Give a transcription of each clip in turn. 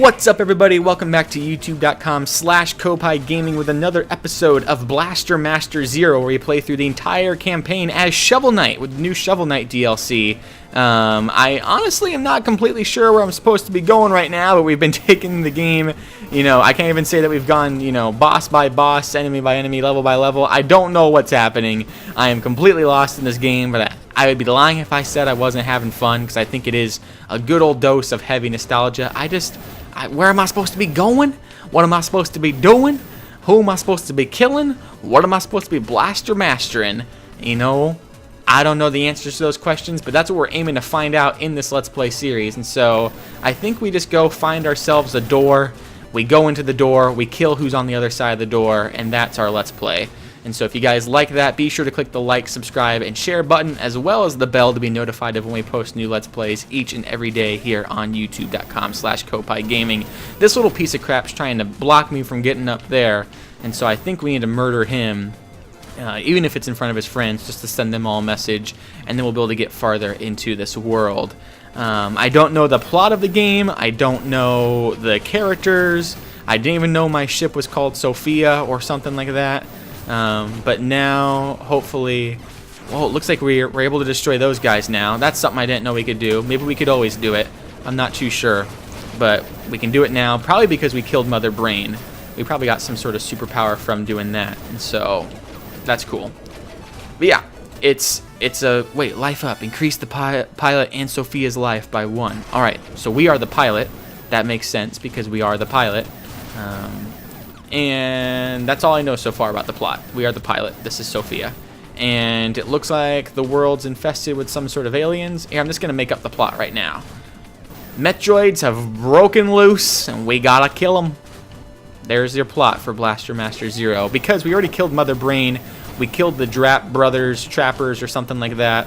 What's up, everybody? Welcome back to youtube.com/Koppai Gaming with another episode of Blaster Master Zero, where you play through the entire campaign as Shovel Knight with the new Shovel Knight DLC. I honestly am not completely sure where I'm supposed to be going right now, but we've been taking the game, I can't even say that we've gone, boss by boss, enemy by enemy, level by level. I don't know what's happening. I am completely lost in this game, but I would be lying if I said I wasn't having fun, because I think it is a good old dose of heavy nostalgia. Where am I supposed to be going? What am I supposed to be doing? Who am I supposed to be killing? What am I supposed to be blaster mastering? I don't know the answers to those questions, but that's what we're aiming to find out in this Let's Play series. And so I think we just go find ourselves a door. We go into the door, we kill who's on the other side of the door, and that's our Let's Play. And so if you guys like that, be sure to click the like, subscribe, and share button, as well as the bell to be notified of when we post new Let's Plays each and every day here on youtube.com/Koppai Gaming. This little piece of crap's trying to block me from getting up there, and so I think we need to murder him, even if it's in front of his friends, just to send them all a message, and then we'll be able to get farther into this world. I don't know the plot of the game. I don't know the characters. I didn't even know my ship was called Sophia or something like that. But now, hopefully, well, it looks like we're able to destroy those guys now. That's something I didn't know we could do. Maybe we could always do it. I'm not too sure. But we can do it now, probably because we killed Mother Brain. We probably got some sort of superpower from doing that. And so, that's cool. But yeah, it's a, wait, life up. Increase the pilot and Sophia's life by 1. Alright, so we are the pilot. That makes sense because we are the pilot. And that's all I know so far about the plot. We are the pilot. This is Sophia. And it looks like the world's infested with some sort of aliens. Here, I'm just going to make up the plot right now. Metroids have broken loose, and we gotta kill them. There's your plot for Blaster Master Zero. Because we already killed Mother Brain. We killed the Drap Brothers, Trappers, or something like that.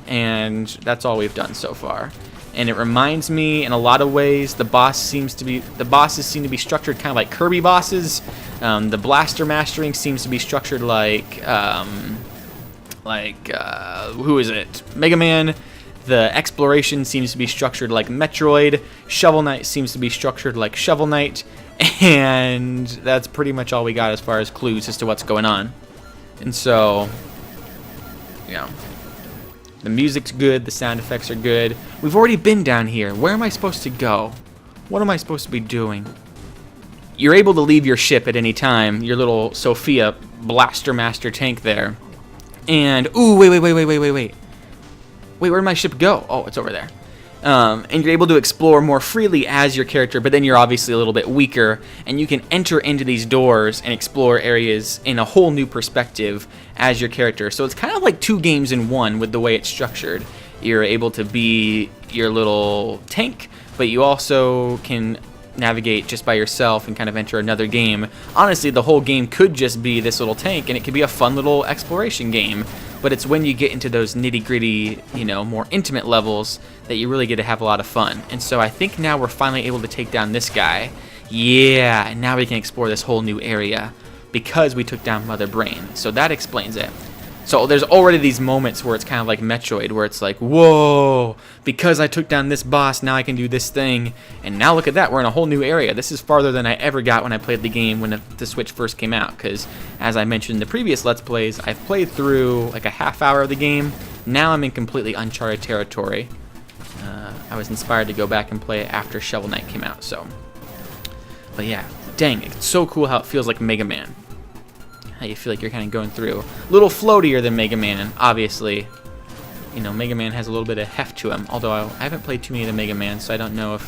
And that's all we've done so far. And it reminds me, in a lot of ways, the bosses seem to be structured kind of like Kirby bosses. The blaster mastering seems to be structured like who is it? Mega Man. The exploration seems to be structured like Metroid. Shovel Knight seems to be structured like Shovel Knight, and that's pretty much all we got as far as clues as to what's going on. And so, yeah. The music's good, the sound effects are good. We've already been down here. Where am I supposed to go? What am I supposed to be doing? You're able to leave your ship at any time, your little Sophia Blaster Master tank there. And, ooh, wait. Wait, where did my ship go? Oh, it's over there. And you're able to explore more freely as your character, but then you're obviously a little bit weaker, and you can enter into these doors and explore areas in a whole new perspective as your character. So it's kind of like 2 games in 1 with the way it's structured. You're able to be your little tank, but you also can navigate just by yourself and kind of enter another game. Honestly, the whole game could just be this little tank, and it could be a fun little exploration game. But it's when you get into those nitty-gritty, more intimate levels that you really get to have a lot of fun. And so I think now we're finally able to take down this guy. Yeah, and now we can explore this whole new area because we took down Mother Brain. So that explains it. So there's already these moments where it's kind of like Metroid, where it's like, whoa, because I took down this boss, now I can do this thing. And now look at that, we're in a whole new area. This is farther than I ever got when I played the game when the Switch first came out. Because, as I mentioned in the previous Let's Plays, I've played through like a half hour of the game. Now I'm in completely uncharted territory. I was inspired to go back and play it after Shovel Knight came out, so. But yeah, dang, it's so cool how it feels like Mega Man. How you feel like you're kind of going through. A little floatier than Mega Man, obviously. Mega Man has a little bit of heft to him, although I haven't played too many of the Mega Man, so I don't know if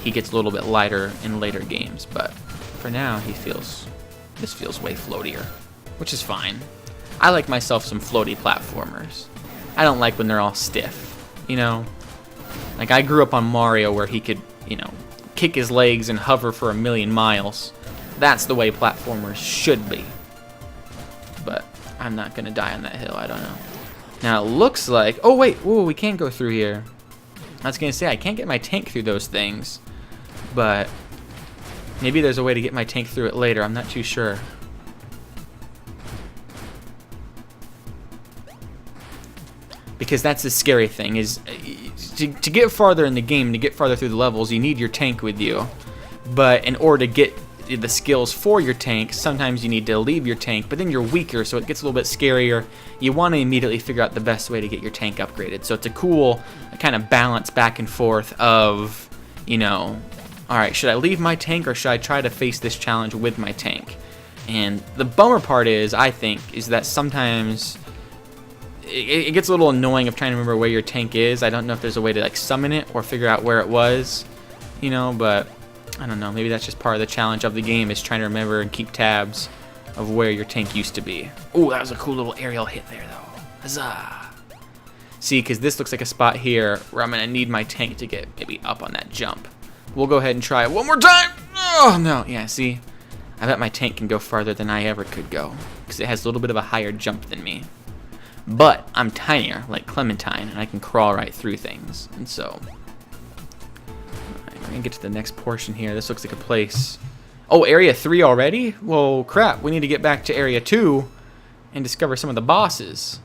he gets a little bit lighter in later games, but for now, this feels way floatier, which is fine. I like myself some floaty platformers. I don't like when they're all stiff, Like, I grew up on Mario where he could, kick his legs and hover for 1,000,000 miles. That's the way platformers should be. But I'm not going to die on that hill, I don't know. Now, it looks like, oh wait, whoa, we can't go through here. I was going to say, I can't get my tank through those things. But maybe there's a way to get my tank through it later, I'm not too sure. Because that's the scary thing, is to get farther in the game, to get farther through the levels, you need your tank with you. but in order to get the skills for your tank, sometimes you need to leave your tank, but then you're weaker, so it gets a little bit scarier. You want to immediately figure out the best way to get your tank upgraded. So it's a cool kind of balance back and forth of, you know, alright, should I leave my tank or should I try to face this challenge with my tank? And the bummer part is, I think, is that sometimes it gets a little annoying of trying to remember where your tank is. I don't know if there's a way to like summon it or figure out where it was, you know, but I don't know, maybe that's just part of the challenge of the game, is trying to remember and keep tabs of where your tank used to be. Oh, that was a cool little aerial hit there, though. Huzzah! See, because this looks like a spot here where I'm going to need my tank to get maybe up on that jump. We'll go ahead and try it one more time! Oh, no. Yeah, see? I bet my tank can go farther than I ever could go, because it has a little bit of a higher jump than me. But I'm tinier, like Clementine, and I can crawl right through things. And so we're gonna get to the next portion here. This looks like a place. Oh, area 3 already? Well, crap. We need to get back to area 2 and discover some of the bosses.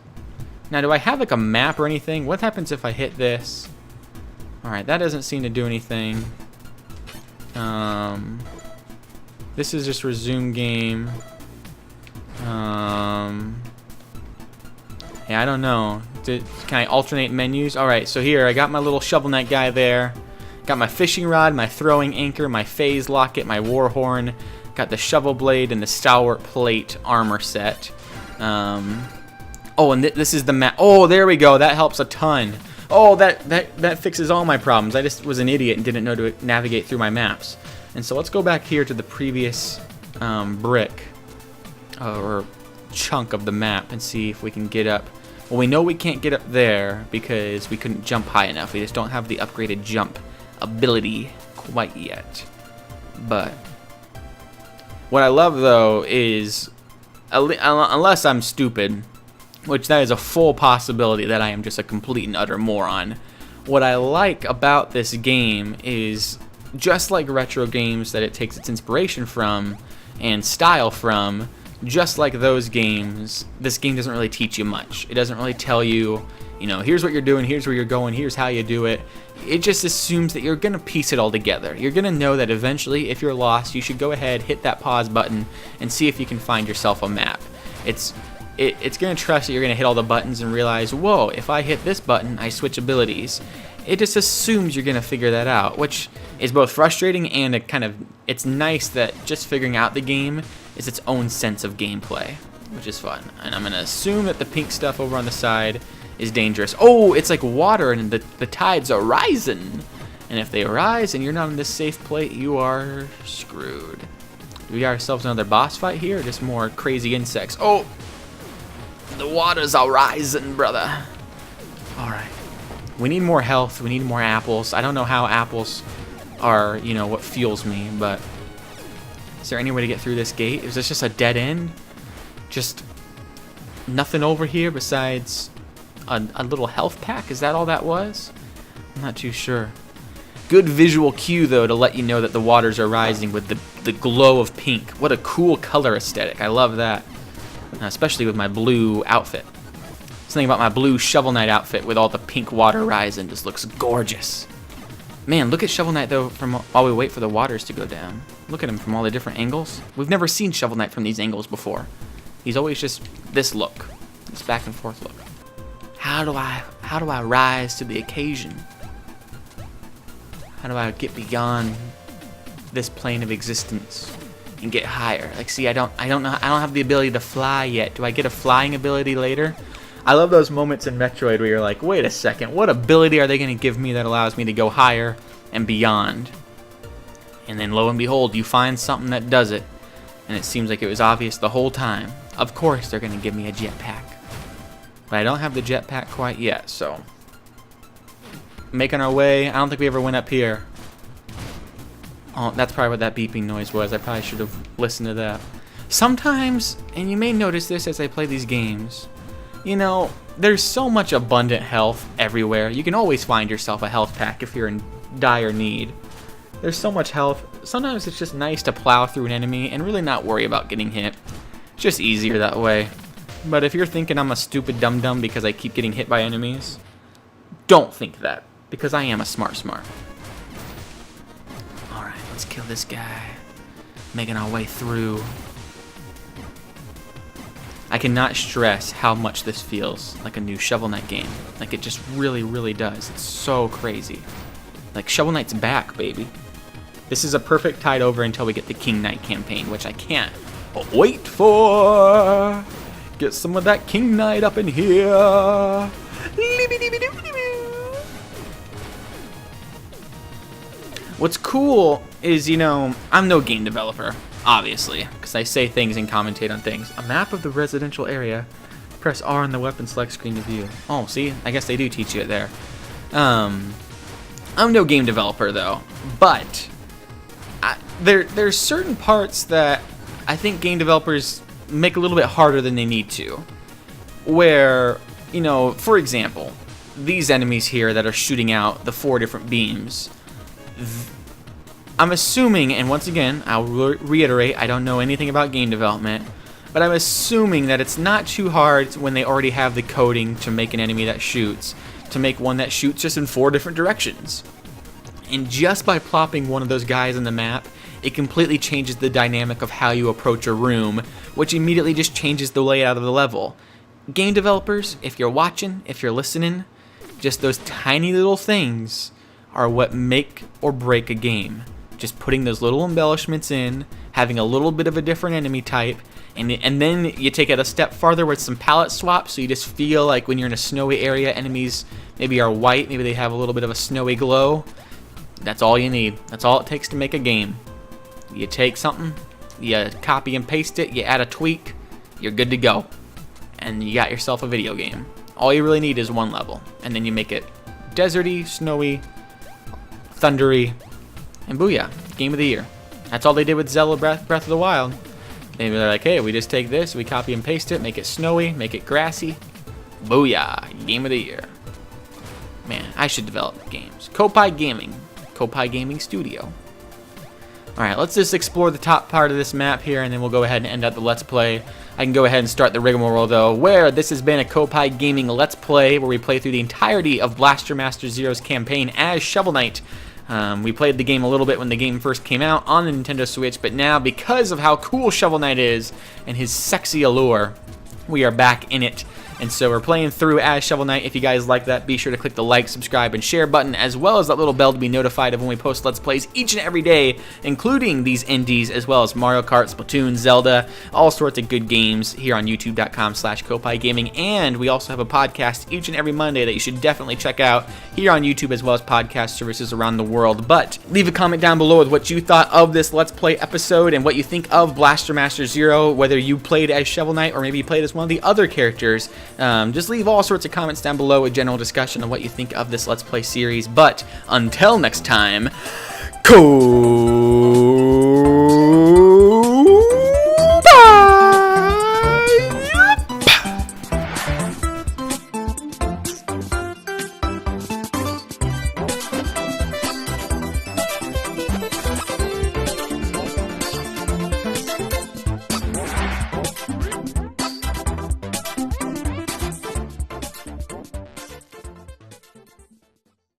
Now, do I have like a map or anything? What happens if I hit this? Alright, that doesn't seem to do anything. This is just resume game. Yeah, I don't know. Can I alternate menus? Alright, so here, I got my little Shovel Knight guy there. Got my fishing rod, my throwing anchor, my phase locket, my war horn. Got the shovel blade and the stalwart plate armor set. Oh, and this is the map. Oh, there we go. That helps a ton. Oh, that fixes all my problems. I just was an idiot and didn't know to navigate through my maps. And so let's go back here to the previous brick or chunk of the map and see if we can get up. Well, we know we can't get up there because we couldn't jump high enough. We just don't have the upgraded jump ability quite yet. But what I love, though, is unless I'm stupid, which that is a full possibility that I am just a complete and utter moron, what I like about this game is, just like retro games that it takes its inspiration from and style from, just like those games, this game doesn't really teach you much. It doesn't really tell you, you know, here's what you're doing, here's where you're going, here's how you do it. It just assumes that you're going to piece it all together. You're going to know that eventually, if you're lost, you should go ahead, hit that pause button, and see if you can find yourself a map. It's going to trust that you're going to hit all the buttons and realize, whoa, if I hit this button, I switch abilities. It just assumes you're going to figure that out, which is both frustrating and it's nice that just figuring out the game is its own sense of gameplay, which is fun. And I'm going to assume that the pink stuff over on the side is dangerous. Oh, it's like water and the tides are rising. And if they rise and you're not in this safe plate, you are screwed. Do we got ourselves another boss fight here, or just more crazy insects? Oh, the waters are rising, brother. Alright. We need more health. We need more apples. I don't know how apples are, you know, what fuels me, but is there any way to get through this gate? Is this just a dead end? Just nothing over here besides a little health pack? Is that all that was? I'm not too sure. Good visual cue, though, to let you know that the waters are rising with the glow of pink. What a cool color aesthetic. I love that. Especially with my blue outfit. Something about my blue Shovel Knight outfit with all the pink water rising just looks gorgeous. Man, look at Shovel Knight, though, from while we wait for the waters to go down. Look at him from all the different angles. We've never seen Shovel Knight from these angles before. He's always just this look. This back and forth look. How do I rise to the occasion? How do I get beyond this plane of existence and get higher? Like, see, I don't have the ability to fly yet. Do I get a flying ability later? I love those moments in Metroid where you're like, wait a second, what ability are they going to give me that allows me to go higher and beyond? And then lo and behold, you find something that does it, and it seems like it was obvious the whole time. Of course they're going to give me a jetpack. But I don't have the jetpack quite yet, so making our way. I don't think we ever went up here. Oh, that's probably what that beeping noise was. I probably should have listened to that. Sometimes, and you may notice this as I play these games, you know, there's so much abundant health everywhere. You can always find yourself a health pack if you're in dire need. There's so much health. Sometimes it's just nice to plow through an enemy and really not worry about getting hit. It's just easier that way. But if you're thinking I'm a stupid dum-dum because I keep getting hit by enemies, don't think that, because I am a smart. Alright. Let's kill this guy. Making our way through. I cannot stress how much this feels like a new Shovel Knight game. Like, it just really, really does. It's so crazy. Like, Shovel Knight's back, baby. This is a perfect tide over until we get the King Knight campaign, which I can't wait for. Get some of that King Knight up in here. What's cool is, you know, I'm no game developer, obviously, because I say things and commentate on things. A map of the residential area. Press R on the weapon select screen to view. Oh, see? I guess they do teach you it there. I'm no game developer, though, but there's certain parts that I think game developers make a little bit harder than they need to. Where, you know, for example, these enemies here that are shooting out the 4 different beams. I'm assuming, and once again, I'll reiterate, I don't know anything about game development, but I'm assuming that it's not too hard when they already have the coding to make an enemy that shoots, to make one that shoots just in 4 different directions. And just by plopping one of those guys in the map, it completely changes the dynamic of how you approach a room, which immediately just changes the layout of the level. Game developers, if you're watching, if you're listening, just those tiny little things are what make or break a game. Just putting those little embellishments in, having a little bit of a different enemy type, and then you take it a step farther with some palette swaps, so you just feel like when you're in a snowy area, enemies maybe are white, maybe they have a little bit of a snowy glow. That's all you need. That's all it takes to make a game. You take something, you copy and paste it, you add a tweak, you're good to go. And you got yourself a video game. All you really need is one level, and then you make it deserty, snowy, thundery, and booyah, game of the year. That's all they did with Zelda Breath of the Wild. They're like, hey, we just take this, we copy and paste it, make it snowy, make it grassy. Booyah, game of the year. Man, I should develop games. Koppai Gaming. Koppai Gaming Studio. Alright, let's just explore the top part of this map here, and then we'll go ahead and end up the Let's Play. I can go ahead and start the rigmarole, though, where this has been a Koppai Gaming Let's Play, where we play through the entirety of Blaster Master Zero's campaign as Shovel Knight. We played the game a little bit when the game first came out on the Nintendo Switch, but now, because of how cool Shovel Knight is and his sexy allure, we are back in it. And so we're playing through as Shovel Knight. If you guys like that, be sure to click the like, subscribe, and share button, as well as that little bell to be notified of when we post Let's Plays each and every day, including these indies, as well as Mario Kart, Splatoon, Zelda, all sorts of good games here on youtube.com/Koppai Gaming. And we also have a podcast each and every Monday that you should definitely check out here on YouTube, as well as podcast services around the world. But leave a comment down below with what you thought of this Let's Play episode and what you think of Blaster Master Zero, whether you played as Shovel Knight or maybe you played as one of the other characters. Just leave all sorts of comments down below, a general discussion of what you think of this Let's Play series. But until next time, cool.